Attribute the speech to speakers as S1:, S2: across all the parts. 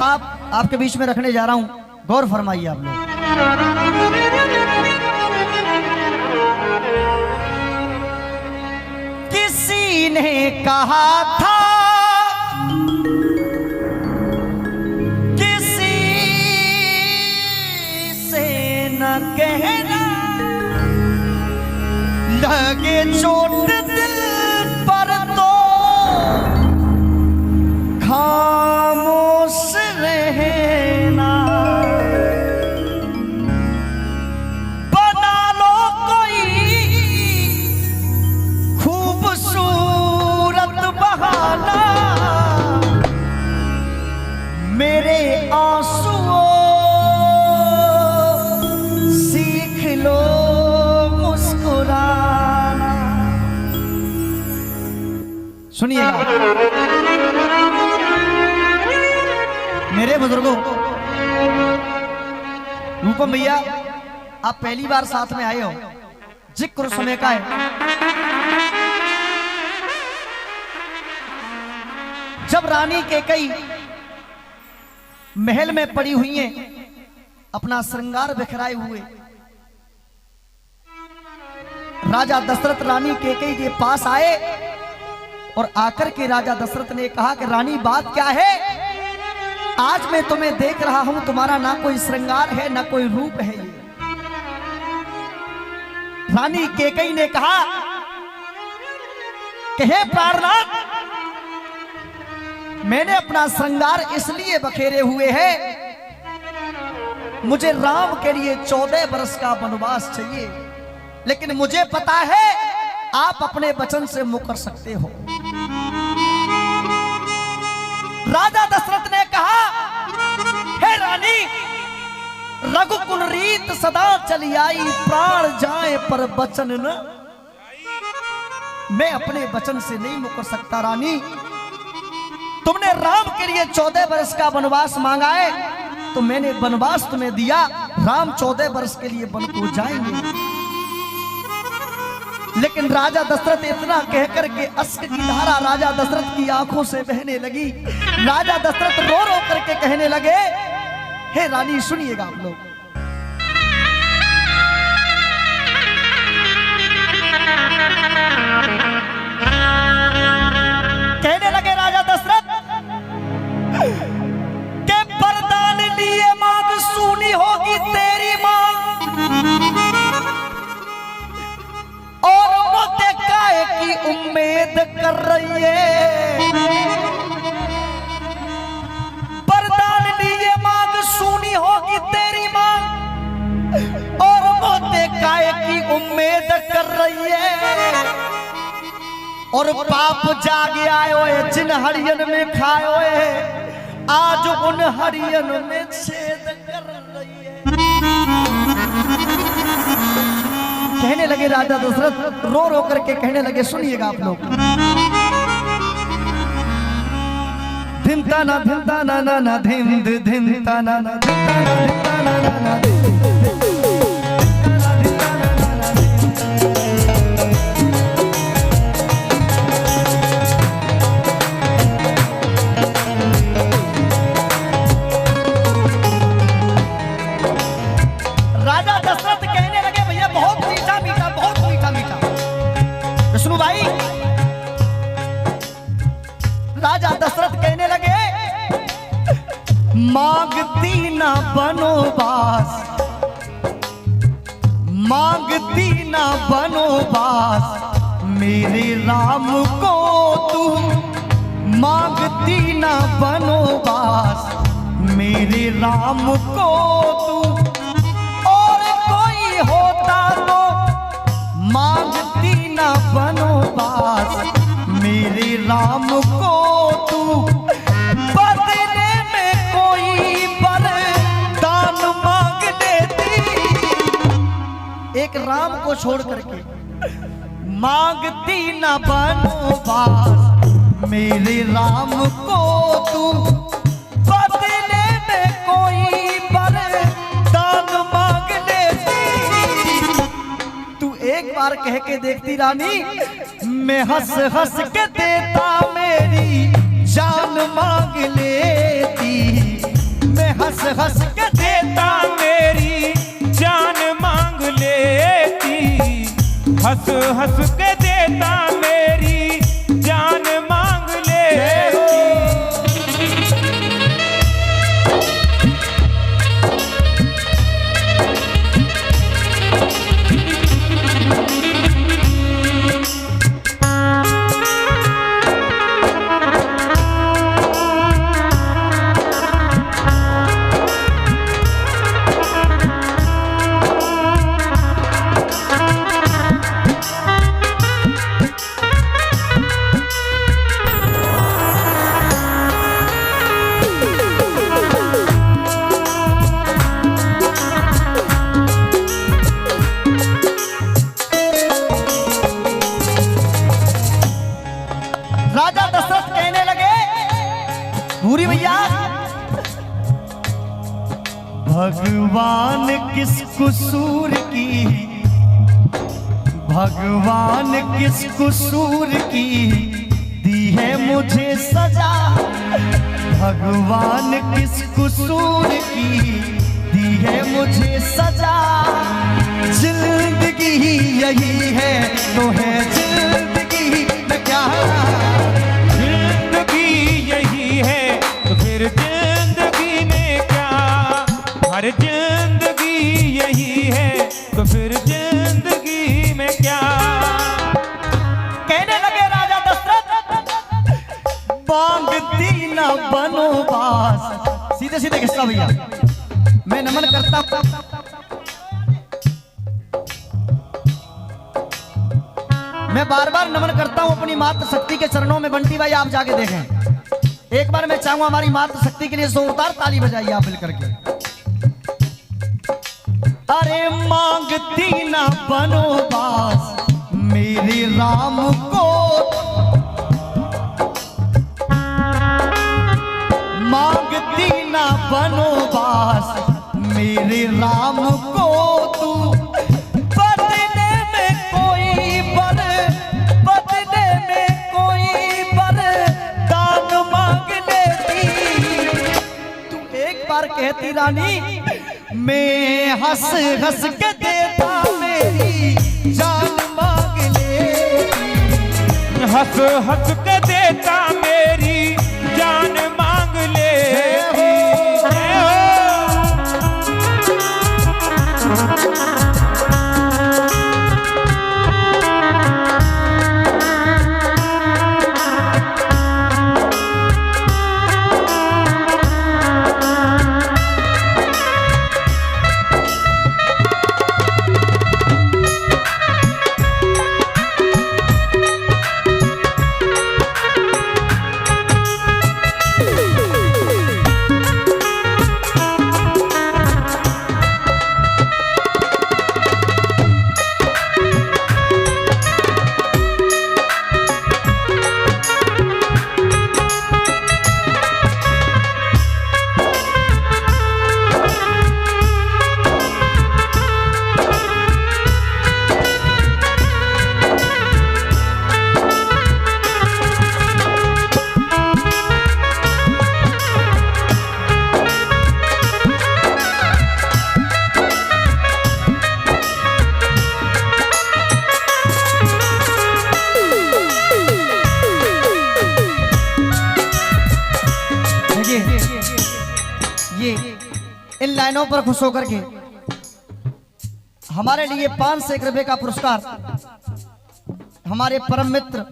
S1: आपके बीच में रखने जा रहा हूं, गौर फरमाइए आप लोग। किसी ने कहा था किसी से न कहना, लगे चोट दिल पर तो खामोश रहना, बना लो कोई खूबसूरत बहाना, मेरे आंसुओं सीख लो मुस्कुराना। सुनिएगा मेरे बुजुर्गों, रूपम भैया आप पहली बार साथ में आए हो, जिक्र समय का है। जब रानी कैकेयी महल में पड़ी हुई हैं, अपना श्रृंगार बिखराए हुए, राजा दशरथ रानी कैकेयी के पास आए और आकर के राजा दशरथ ने कहा कि रानी बात क्या है, आज मैं तुम्हें देख रहा हूं, तुम्हारा ना कोई श्रृंगार है ना कोई रूप है। ये रानी कैकेयी ने कहा कि हे प्राणनाथ, मैंने अपना श्रृंगार इसलिए बखेरे हुए है, मुझे राम के लिए 14 वर्ष का वनवास चाहिए, लेकिन मुझे पता है आप अपने वचन से मुकर सकते हो। राजा दशरथ ने कहा हे रानी, रघुकुल रीत सदा चली आई, प्राण जाए पर वचन न, मैं अपने वचन से नहीं मुकर सकता। रानी तुमने राम के लिए 14 वर्ष का वनवास मांगा है, तो मैंने वनवास तुम्हें दिया, राम 14 वर्ष के लिए वन को जाएंगे। लेकिन राजा दशरथ इतना कहकर के अश्क की धारा राजा दशरथ की आंखों से बहने लगी। राजा दशरथ रो रो करके कहने लगे, हे रानी सुनिएगा आप लोग, कहने लगे राजा दशरथ के वरदान लिए मांग सुनी होगी तेरी मांग, और मोते काय की उम्मीद कर रही है। वरदान लिए मांग सुनी होगी तेरी मांग, और मोते काय की उम्मीद कर रही है। और पाप जाग आयो है जिन हरियन में खायो है, आज उन हरियन में छेद कर रही है। कहने लगे राजा दशरथ, रो रो करके कहने लगे, सुनिएगा आप लोग, धिम ताना ना ना धिम धिम ताना ना ना राजा दशरथ कहने लगे, मांगती ना बनोबास, मांगती ना बनोबास, मेरे राम को तू, मांगती ना बनोबास, मेरे राम को तू, और कोई होता तो मांगती ना बनोबास, मेरे राम को तू, बदले में कोई वरदान मांग लेती। एक राम को छोड़ करके मांगती ना बनोबास, मेरे राम को तू, बदले में कोई वरदान मांग लेती। तू एक बार कह के देखती रानी, मैं हंस हंस के देता, मेरी जान मांग लेती। भगवान किस कसूर की, भगवान किस कसूर की दी है मुझे सजा, भगवान किस कसूर की दी है मुझे सजा। जिंदगी ही यही है तो है जिंदगी में क्या,
S2: जिंदगी यही है तो फिर जिंदगी में क्या, हर जिंदगी यही है तो फिर जिंदगी में क्या।
S1: कहने लगे राजा दशरथ, बांगती न बनो बास। सीधे सीधे किस्सा भैया, मैं नमन करता हूं, मैं बार बार नमन करता हूं अपनी मातृ शक्ति के चरणों में। बंटी भाई आप जाके देखें एक बार, मैं चाहूंगा हमारी मातृ शक्ति के लिए जोरदार ताली बजाइए आप मिलकर के। अरे मांगती ना बनो बास मेरे राम को, मांगती ना बनो बास मेरे राम को, तू बदले में कोई बर, बदले में कोई बर दान मांग लेती। तू एक बार कहती रानी, मैं हंस हंस के देता मेरी जान मांग लेती,
S2: हंस हंस के देता मेरी जान मांग लेती।
S1: इन लाइनों पर खुश होकर के हमारे लिए 500 रुपए का पुरस्कार हमारे परम मित्र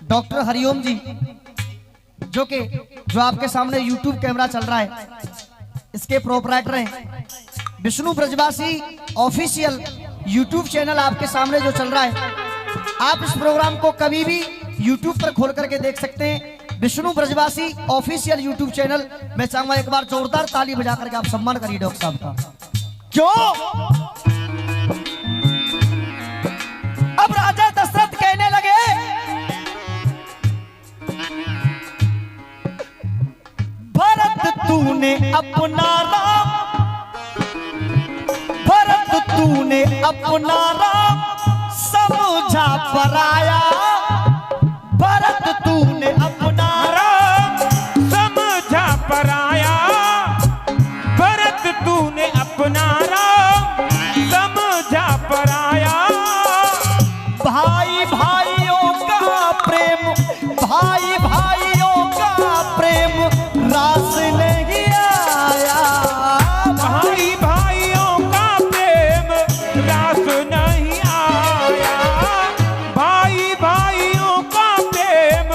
S1: डॉक्टर हरिओम जी, जो आपके सामने YouTube कैमरा चल रहा है, इसके प्रोपराइटर हैं। विष्णु ब्रजवासी ऑफिशियल YouTube चैनल आपके सामने जो चल रहा है, आप इस प्रोग्राम को कभी भी YouTube पर खोल करके देख सकते हैं। विष्णु ब्रजवासी ऑफिशियल YouTube चैनल। मैं चाहूंगा एक बार जोरदार ताली बजा करके आप सम्मान करिए डॉक्टर साहब का। क्यों? अब राजा दशरथ कहने लगे, भरत तूने अपना राम, भरत तूने अपना राम समझा पराया, भरत तूने अपना
S2: राम समझा पराया, भरत तूने अपना राम समझा पराया।
S1: भाई भाइयों का प्रेम, भाई भाइयों का प्रेम रास नहीं आया,
S2: भाई भाइयों का प्रेम रास नहीं आया, भाई भाइयों का प्रेम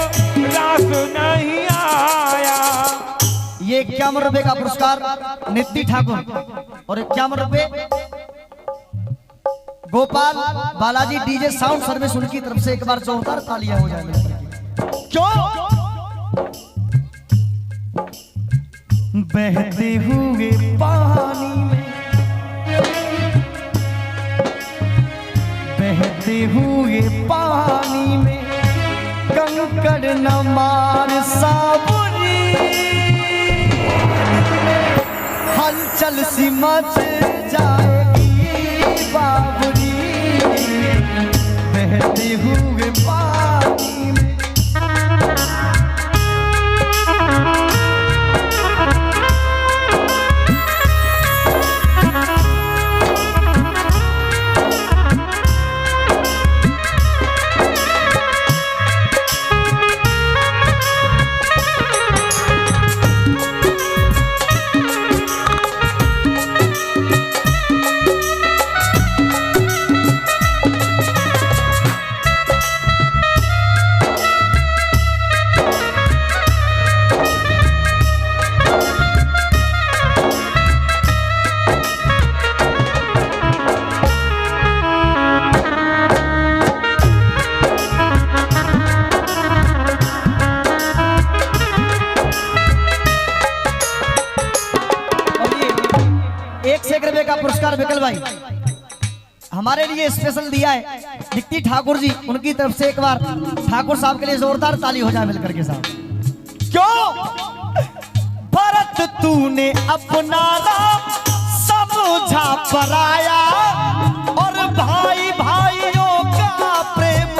S2: रास नहीं आया।
S1: ये 51 रुपए का पुरस्कार निधि ठाकुर और 51 रुपए Gopal Balaji DJ sound service उनकी तरफ से। एक बार जोरदार तालियां हो जाए। क्यों? बहते हुए पानी में, बहते हुए पानी में कंकड़ न मार साबुरी, हलचल सी मच जाएगी बाबरी बहते हुए पानी में। ₹1 का पुरस्कार विकल भाई हमारे लिए स्पेशल दिया है दीप्ति ठाकुर जी, उनकी तरफ से एक बार ठाकुर साहब के लिए जोरदार ताली हो जाए मिलकर के साथ। क्यों भरत तूने अपना नाम समझा पराया और भाई भाइयों का प्रेम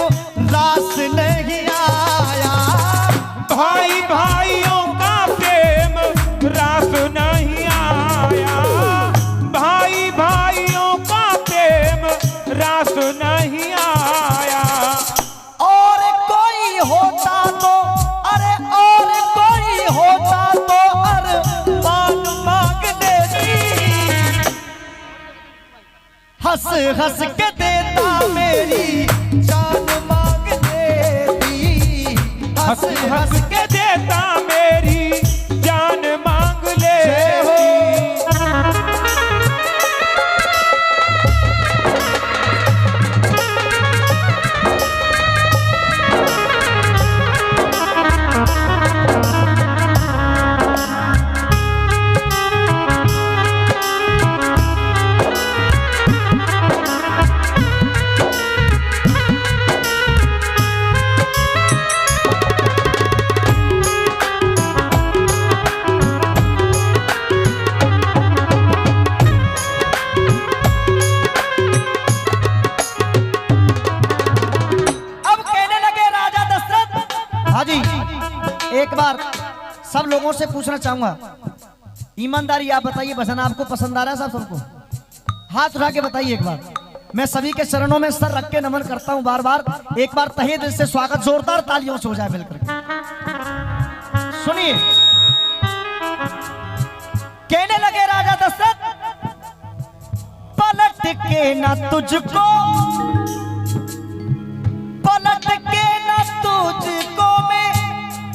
S1: रास नहीं आया।
S2: भाई भाइयों का प्रेम रास नहीं आया, भाई भाइयों का प्रेम रास नहीं आया।
S1: और कोई होता तो अरे और कोई होता तो अरमान मांग देती, हंस हंस के देता मेरी जान मांग देती,
S2: हंस हंस के देता मेरी जान मांग ले।
S1: एक बार सब लोगों से पूछना चाहूंगा, ईमानदारी आप बताइए भजन आपको पसंद आ रहा है? सब सबको हाथ उठा के बताइए एक बार। मैं सभी के चरणों में सर रख के नमन करता हूं बार बार। एक बार तहे दिल से स्वागत जोरदार तालियों से हो जाए मिलकर। सुनिए, कहने लगे राजा दशरथ, पलट के ना तुझको, पलट के ना तुझको मैं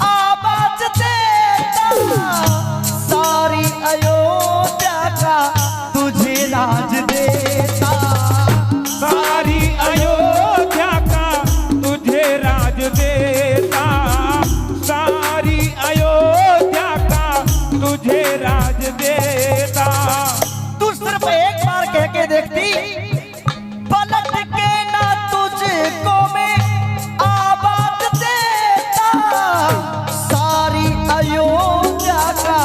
S1: आवाज देता, सारी अयोध्या का तुझे राज देता,
S2: सारी अयोध्या का तुझे राज देता, सारी अयोध्या का तुझे राज देता।
S1: तू सिर्फ एक बार कह के देखती, पलट के ना तुझको मैं आवाज देता, सारी अयोध्या का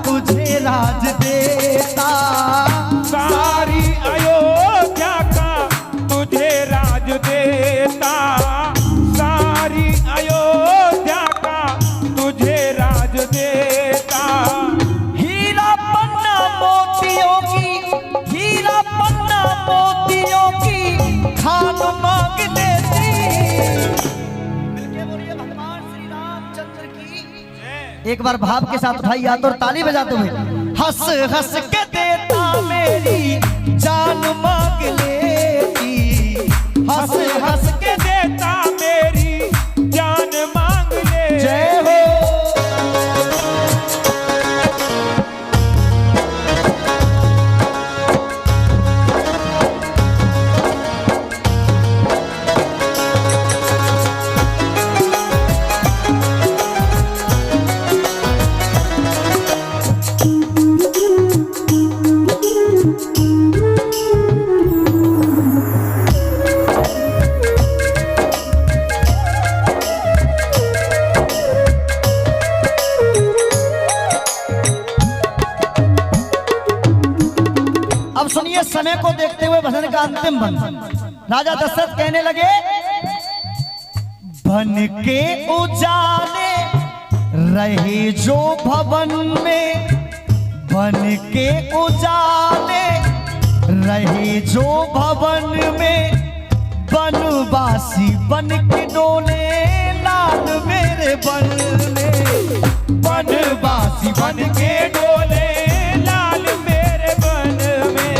S1: तुझे राज देता,
S2: सारी अयोध्या का तुझे राज देता, सारी अयोध्या का तुझे राज देता।
S1: हीरा पन्ना मोतियों की, हीरा पन्ना मोतियों की खान मांग देती। मिलके बोलिए भगवान श्री रामचंद्र की। एक बार भाव के साथ उठाइए हाथ और ताली बजाते हुए, हंस हंस के देता मेरी जान मांग लेती, हंस हंस के
S2: देता मेरी जान मांग ले।
S1: जय हो। अब सुनिए समय को देखते हुए भजन का अंतिम बंद। राजा दशरथ कहने लगे, बन के उजाले रहे जो भवन में, बन के उजाले रहे जो भवन में, बनवासी बन के डोले लाल मेरे बन में,
S2: बनवासी बन के डोले लाल मेरे बन में,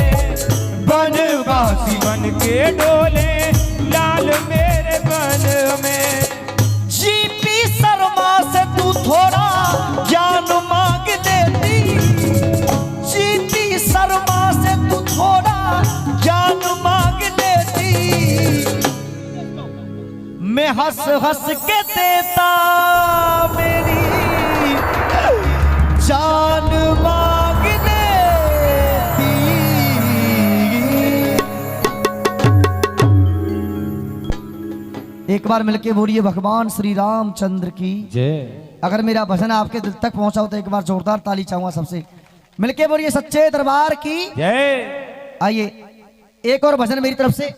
S2: बनवासी बन के डोले लाल मेरे बन में।
S1: जीपी शर्मा से तू थोड़ा ज्ञान मांग लेती, जीपी शर्मा से तू थोड़ा ज्ञान मांग लेती, मैं हंस हंस के देता मेरी जान मांग लेती। एक बार मिलके बोलिए भगवान श्री रामचंद्र की
S2: जय।
S1: अगर मेरा भजन आपके दिल तक पहुंचा हो तो एक बार जोरदार ताली चाहूंगा सबसे। मिलके बोलिए सच्चे दरबार की
S2: जय।
S1: आइए एक और भजन मेरी तरफ से।